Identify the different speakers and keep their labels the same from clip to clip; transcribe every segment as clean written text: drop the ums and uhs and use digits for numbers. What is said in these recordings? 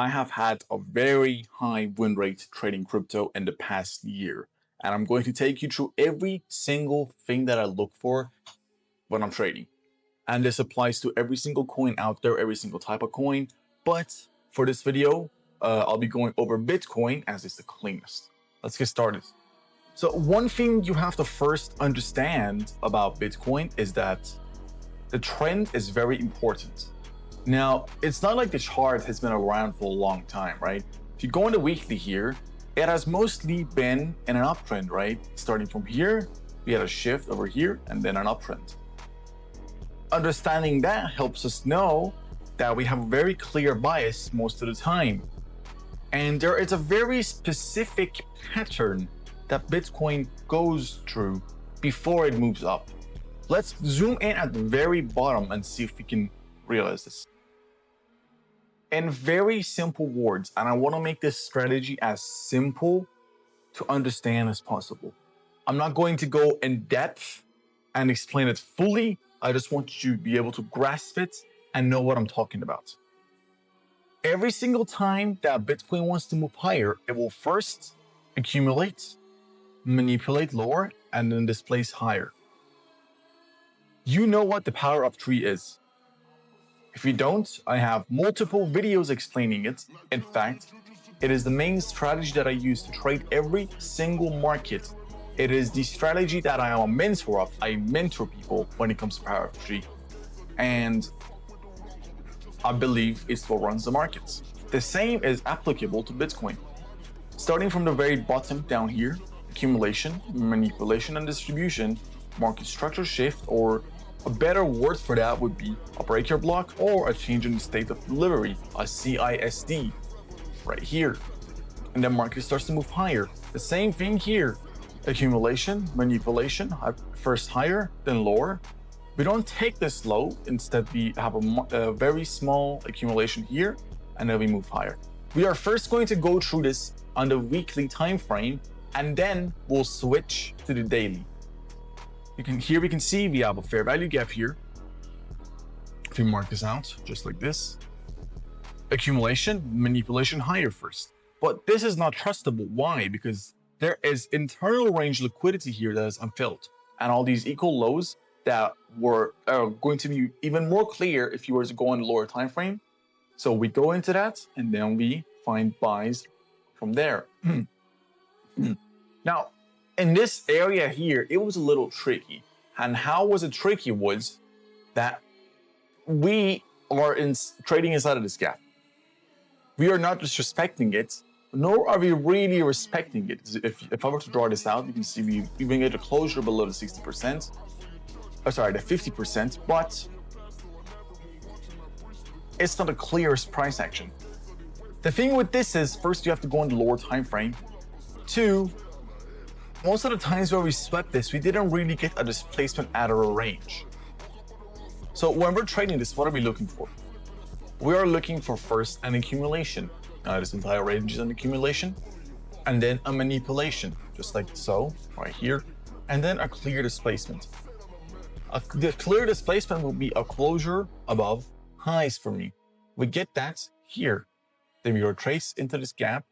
Speaker 1: I have had a very high win rate trading crypto in the past year, and I'm going to take you through every single thing that I look for when I'm trading. And this applies to every single coin out there, every single type of coin. But for this video, I'll be going over Bitcoin as it's the cleanest. Let's get started. So one thing you have to first understand about Bitcoin is that the trend is very important. Now, it's not like the chart has been around for a long time, right? If you go on the weekly here, it has mostly been in an uptrend, right? Starting from here, we had a shift over here and then an uptrend. Understanding that helps us know that we have a very clear bias most of the time. And there is a very specific pattern that Bitcoin goes through before it moves up. Let's zoom in at the very bottom and see if we can realize this. In very simple words, and I want to make this strategy as simple to understand as possible. I'm not going to go in depth and explain it fully. I just want you to be able to grasp it and know what I'm talking about. Every single time that Bitcoin wants to move higher, it will first accumulate, manipulate lower, and then displace higher. You know what the power of 3 is. If you don't, I have multiple videos explaining it. In fact, it is the main strategy that I use to trade every single market. It is the strategy that I am a mentor of. I mentor people when it comes to power of 3. And I believe it still runs the markets. The same is applicable to Bitcoin. Starting from the very bottom down here, accumulation, manipulation, and distribution, market structure shift, or a better word for that would be a breaker block or a change in the state of delivery, a CISD, right here. And then market starts to move higher. The same thing here, accumulation, manipulation, first higher, then lower. We don't take this low, instead we have a very small accumulation here, and then we move higher. We are first going to go through this on the weekly time frame, and then we'll switch to the daily. Here we can see we have a fair value gap here. If we mark this out, just like this. Accumulation, manipulation higher first. But this is not trustable. Why? Because there is internal range liquidity here that is unfilled. And all these equal lows that were going to be even more clear if you were to go on the lower time frame. So we go into that and then we find buys from there. Now, in this area here, it was a little tricky. And how was it tricky was that we are trading inside of this gap. We are not disrespecting it, nor are we really respecting it. If I were to draw this out, you can see we even get a closure below the 60%. Oh, sorry, the 50%, but it's not the clearest price action. The thing with this is, first you have to go on the lower time frame. 2, most of the times where we swept this, we didn't really get a displacement out of a range. So when we're trading this, what are we looking for? We are looking for first an accumulation. This entire range is an accumulation. And then a manipulation, just like so, right here. And then a clear displacement. The clear displacement will be a closure above highs for me. We get that here. Then we retrace into this gap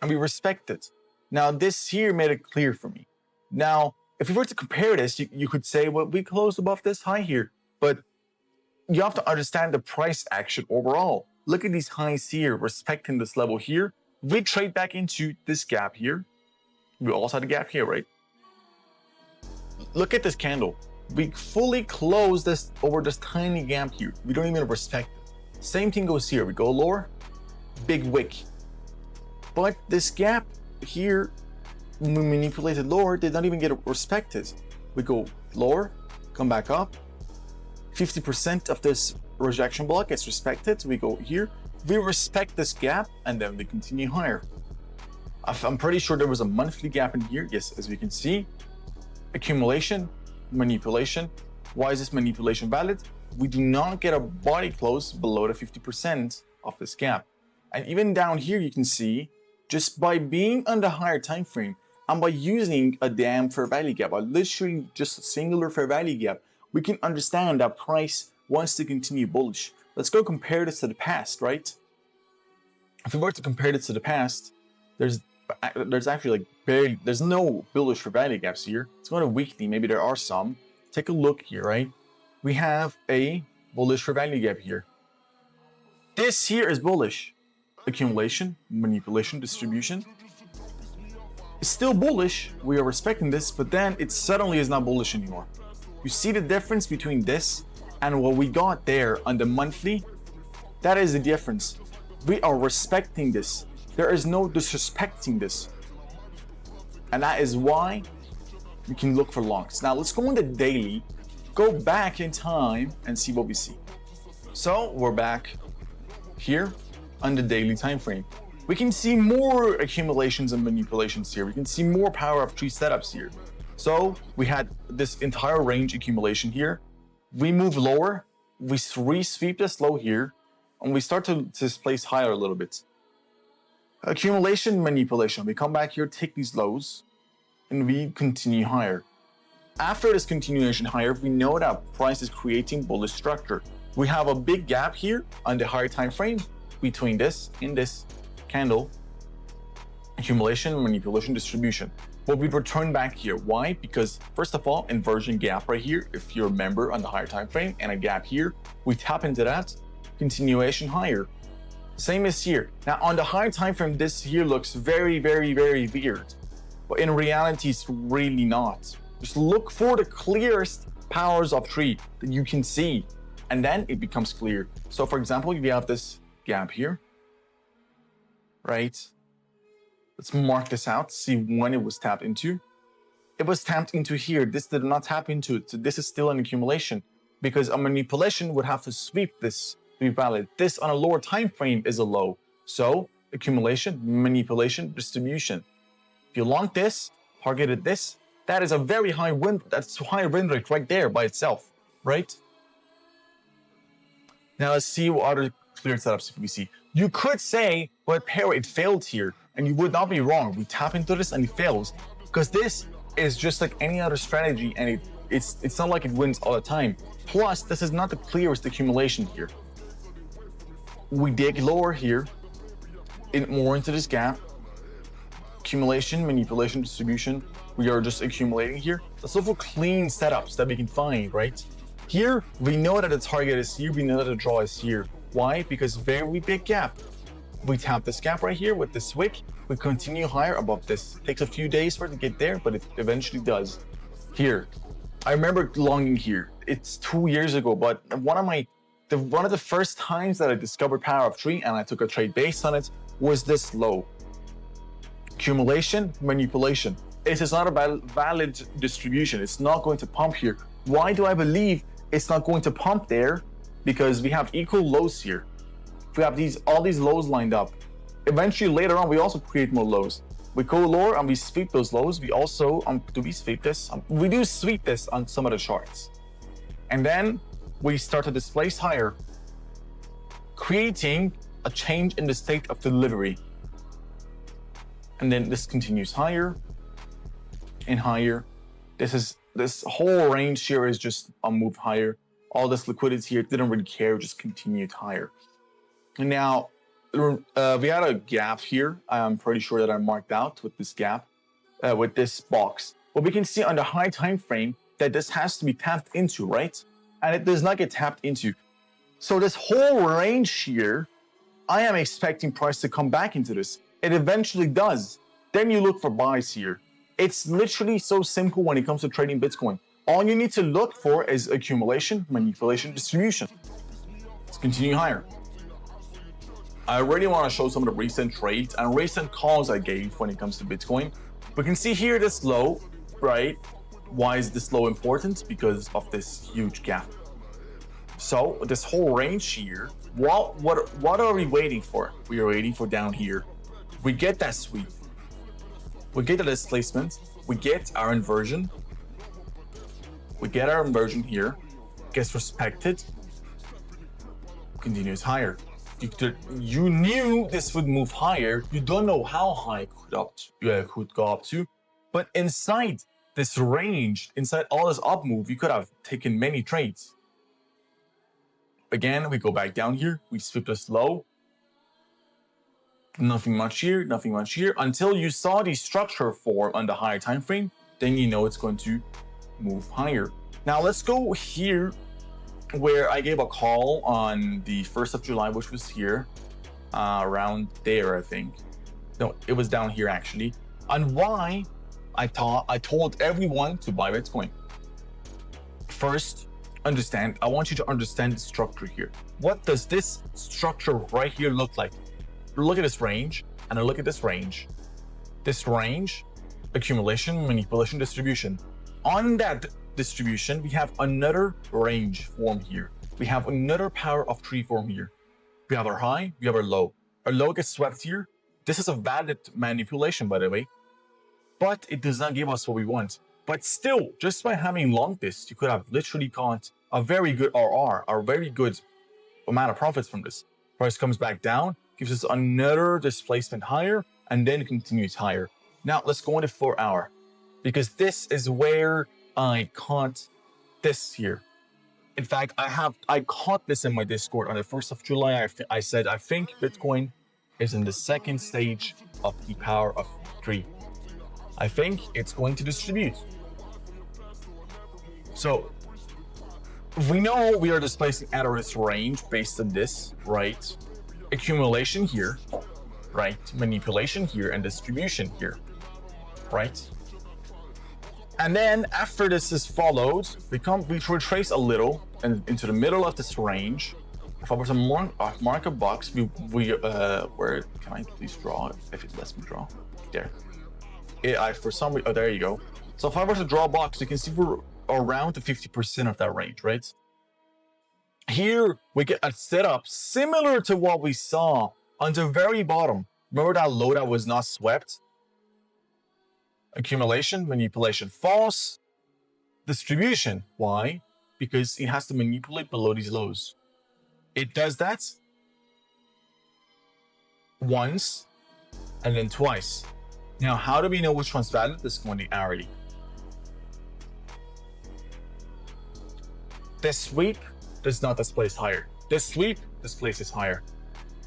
Speaker 1: and we respect it. Now, this here made it clear for me. Now, if we were to compare this, you could say, well, we closed above this high here, but you have to understand the price action overall. Look at these highs here, respecting this level here. We trade back into this gap here. We also had a gap here, right? Look at this candle. We fully close this over this tiny gap here. We don't even respect it. Same thing goes here. We go lower, big wick. But this gap here, when we manipulated lower, did not even get respected. We go lower, come back up. 50% of this rejection block gets respected. We go here, we respect this gap, and then we continue higher. I'm pretty sure there was a monthly gap in here. Yes, as we can see, accumulation, manipulation. Why is this manipulation valid? We do not get a body close below the 50% of this gap. And even down here, you can see, just by being on the higher time frame and by using a damn fair value gap, literally just a singular fair value gap, we can understand that price wants to continue bullish. Let's go compare this to the past, right? If we were to compare this to the past, there's actually there's no bullish for value gaps here. It's going to weekly, maybe there are some. Take a look here, right? We have a bullish for value gap here. This here is bullish. Accumulation, manipulation, distribution. It's still bullish. We are respecting this, but then it suddenly is not bullish anymore. You see the difference between this and what we got there on the monthly? That is the difference. We are respecting this. There is no disrespecting this. And that is why we can look for longs. Now let's go on the daily, go back in time and see what we see. So we're back here on the daily time frame. We can see more accumulations and manipulations here. We can see more power of tree setups here. So we had this entire range accumulation here. We move lower, we re-sweep this low here, and we start to displace higher a little bit. Accumulation, manipulation. We come back here, take these lows, and we continue higher. After this continuation higher, we know that price is creating bullish structure. We have a big gap here on the higher time frame between this and this candle. Accumulation, manipulation, distribution. But we return back here. Why? Because first of all, inversion gap right here, if you remember on the higher time frame, and a gap here, we tap into that, continuation higher. Same as here. Now on the higher time frame, this here looks very, very, very weird. But in reality, it's really not. Just look for the clearest powers of tree that you can see, and then it becomes clear. So for example, we have this gap here, right? Let's mark this out, see when it was tapped into. It was tapped into here. This did not tap into it. So this is still an accumulation because a manipulation would have to sweep this to be valid. This on a lower time frame is a low. So accumulation, manipulation, distribution. If you long this, targeted this, that is a very high win. That's high win rate right there by itself, right? Now let's see what other clear setups we see. You could say, well, pair, it failed here, and you would not be wrong. We tap into this and it fails because this is just like any other strategy, and it's not like it wins all the time. Plus, this is not the clearest accumulation here. We dig lower here, more into this gap. Accumulation, manipulation, distribution. We are just accumulating here. Let's look for clean setups that we can find, right? Here, we know that the target is here. We know that the draw is here. Why? Because very big gap. We tap this gap right here with this wick. We continue higher above this. It takes a few days for it to get there, but it eventually does. Here, I remember longing here. It's 2 years ago, but one of the first times that I discovered power of tree and I took a trade based on it was this low. Accumulation, manipulation. It is not a valid distribution. It's not going to pump here. Why do I believe it's not going to pump there? Because we have equal lows here. We have all these lows lined up. Eventually, later on, we also create more lows. We go lower and we sweep those lows. We also, do we sweep this? We do sweep this on some of the charts. And then we start to displace higher, creating a change in the state of delivery. And then this continues higher and higher. This whole range here is just a move higher. All this liquidity here didn't really care, just continued higher. And now we had a gap here. I'm pretty sure that I marked out with this gap, with this box. But we can see on the high time frame that this has to be tapped into, right? And it does not get tapped into. So this whole range here, I am expecting price to come back into this. It eventually does. Then you look for buys here. It's literally so simple when it comes to trading Bitcoin. All you need to look for is accumulation, manipulation, distribution. Let's continue higher. I already want to show some of the recent trades and recent calls I gave when it comes to Bitcoin. We can see here this low, right? Why is this low important? Because of this huge gap. So this whole range here, what are we waiting for? We are waiting for down here. We get that sweep. We get the displacement. We get our inversion. We get our inversion here. Gets respected. Continues higher. You knew this would move higher. You don't know how high it could go up to. But inside this range, inside all this up move, you could have taken many trades. Again, we go back down here. We sweep this low. Nothing much here, nothing much here, until you saw the structure form on the higher time frame, then you know it's going to move higher. Now let's go here where I gave a call on the 1st of July, which was here, around there, I think. No, it was down here actually. On why I told everyone to buy Bitcoin. First, I want you to understand the structure here. What does this structure right here look like? Look at this range, and I look at this range. This range, accumulation, manipulation, distribution. On that distribution, we have another range form here. We have another power of 3 form here. We have our high, we have our low. Our low gets swept here. This is a valid manipulation, by the way, but it does not give us what we want. But still, just by having long this, you could have literally caught a very good RR, a very good amount of profits from this. Price comes back down, gives us another displacement higher, and then continues higher. Now let's go into 4 hour, because this is where I caught this here. In fact, I caught this in my Discord on the 1st of July. I said, I think Bitcoin is in the second stage of the power of 3. I think it's going to distribute. So we know we are displacing at a risk range based on this, right? Accumulation here, right? Manipulation here, and distribution here, right? And then after this is followed, we retrace a little and into the middle of this range. If I were to mark a box, where can I please draw? If it lets me draw, there. Oh, there you go. So if I were to draw a box, you can see we're around the 50% of that range, right? Here we get a setup similar to what we saw on the very bottom. Remember that low that was not swept? Accumulation, manipulation, false. Distribution. Why? Because it has to manipulate below these lows. It does that once and then twice. Now, how do we know which one's valid? This is going to be hourly. This sweep does not displace higher. This sweep displaces higher.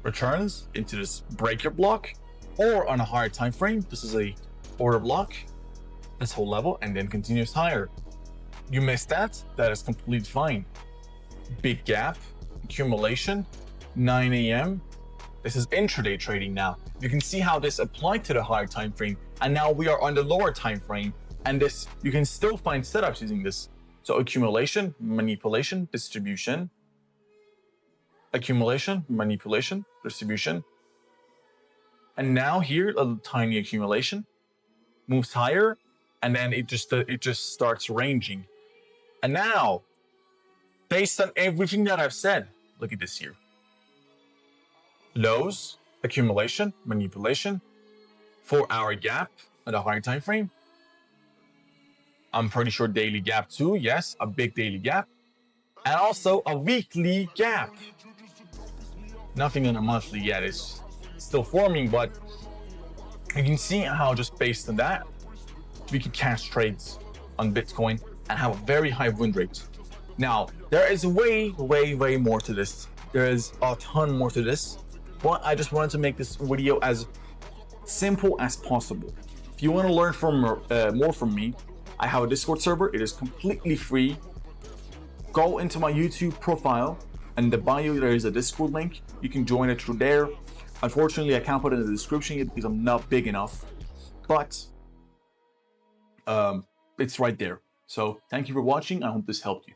Speaker 1: Returns into this breaker block, or on a higher time frame, this is a order block, this whole level, and then continues higher. You missed that, that is completely fine. Big gap, accumulation, 9 a.m. This is intraday trading now. You can see how this applied to the higher time frame, and now we are on the lower time frame, and this you can still find setups using this. So accumulation, manipulation, distribution, accumulation, manipulation, distribution, and now here a tiny accumulation moves higher, and then it just starts ranging. And now, based on everything that I've said, look at this here. Lows, accumulation, manipulation, 4-hour gap at a higher time frame. I'm pretty sure daily gap too. Yes, a big daily gap. And also a weekly gap. Nothing on a monthly yet. It's still forming, but you can see how just based on that, we can cash trades on Bitcoin and have a very high win rate. Now, there is way more to this. There is a ton more to this, but I just wanted to make this video as simple as possible. If you want to learn more from me, I have a Discord server. It is completely free. Go into my YouTube profile, and in the bio there is a Discord link. You can join it through there. Unfortunately, I can't put it in the description yet because I'm not big enough, but it's right there. So thank you for watching. I hope this helped you.